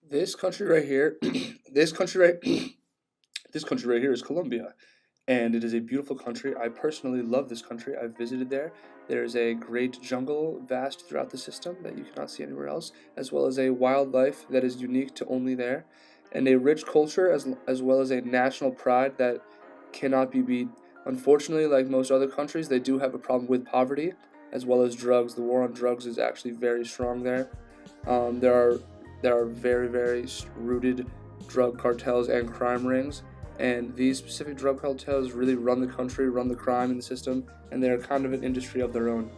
This country right here, this country right, this country right here is Colombia, and it is a beautiful country. I personally love this country. I've visited there. There's a great jungle vast throughout the system that you cannot see anywhere else, as well as a wildlife that is unique to only there, and a rich culture as well as a national pride that cannot be beat. Unfortunately, like most other countries, they do have a problem with poverty as well as drugs. The war on drugs is actually very strong there. Um, there are there are very rooted drug cartels and crime rings, and these specific drug cartels really run the country, run the crime in the system, and they're kind of an industry of their own.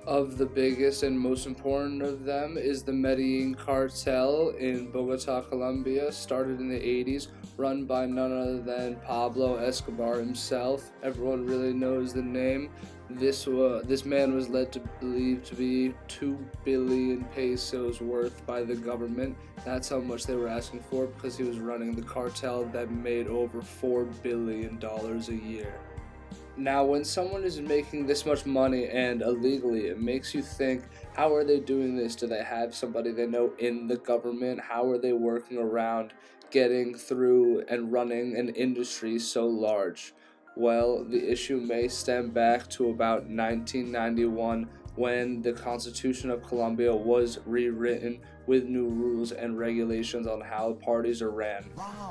Of the biggest and most important of them is the Medellin cartel in Bogota, Colombia, started in the 80s, run by none other than Pablo Escobar himself. Everyone really knows the name. This man was led to believe to be 2 billion pesos worth by the government. That's how much they were asking for because he was running the cartel that made over $4 billion a year. Now, when someone is making this much money and illegally, it makes you think, how are they doing this? Do they have somebody they know in the government? How are they working around getting through and running an industry so large? Well, the issue may stem back to about 1991 when the Constitution of Colombia was rewritten with new rules and regulations on how parties are ran.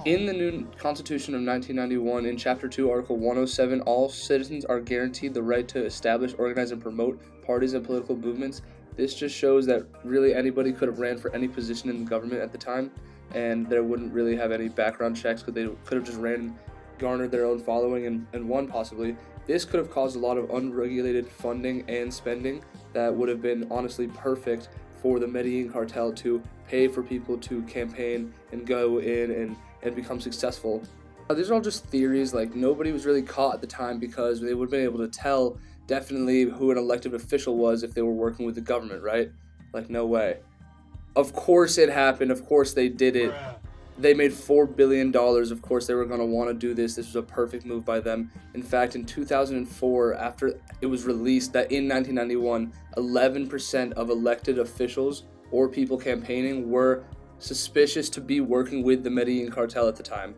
In the new Constitution of 1991, in Chapter 2, Article 107, all citizens are guaranteed the right to establish, organize, and promote parties and political movements. This just shows that really anybody could have ran for any position in the government at the time, and there wouldn't really have any background checks because they could have just ran, garnered their own following, and won possibly. This could have caused a lot of unregulated funding and spending that would have been honestly perfect for the Medellin cartel to pay for people to campaign and go in and become successful. These are all just theories. Like, nobody was really caught at the time because they would have been able to tell definitely who an elected official was if they were working with the government, right? Like, no way. Of course it happened. Of course they did it. They made $4 billion. Of course they were going to want to do this. This was a perfect move by them. In fact, in 2004, after it was released that in 1991, 11% of elected officials or people campaigning were suspicious to be working with the Medellin cartel at the time.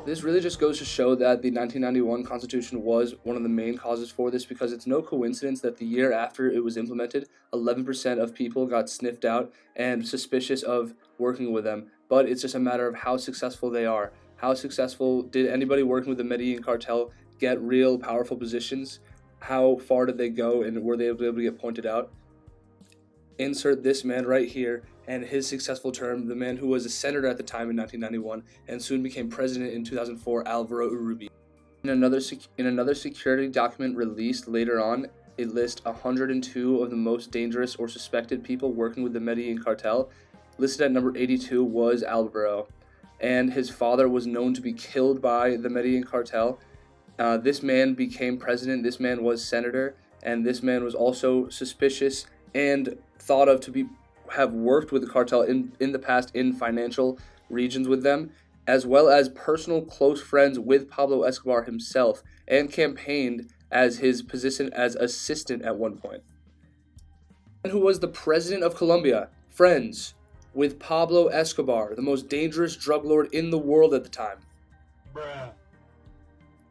This really just goes to show that the 1991 Constitution was one of the main causes for this, because it's no coincidence that the year after it was implemented, 11% of people got sniffed out and suspicious of working with them. But it's just a matter of how successful they are. How successful did anybody working with the Medellin cartel get real powerful positions? How far did they go, and were they able to get pointed out? Insert this man right here and his successful term, the man who was a senator at the time in 1991 and soon became president in 2004, Alvaro Uribe. In another security document released later on, it lists 102 of the most dangerous or suspected people working with the Medellin cartel. Listed at number 82 was Alvaro, and his father was known to be killed by the Medellin cartel. This man became president, this man was senator, and this man was also suspicious and thought of to have worked with the cartel in the past in financial regions with them, as well as personal close friends with Pablo Escobar himself, and campaigned as his position as assistant at one point. And who was the president of Colombia, friends with Pablo Escobar, the most dangerous drug lord in the world at the time. Bruh.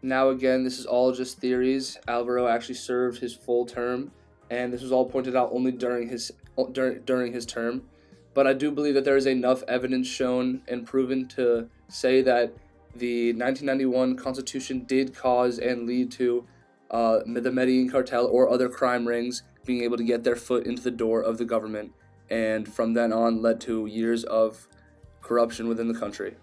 Now again, this is all just theories. Alvaro actually served his full term, and this was all pointed out only during his term. But I do believe that there is enough evidence shown and proven to say that the 1991 Constitution did cause and lead to the Medellin cartel or other crime rings being able to get their foot into the door of the government, and from then on led to years of corruption within the country.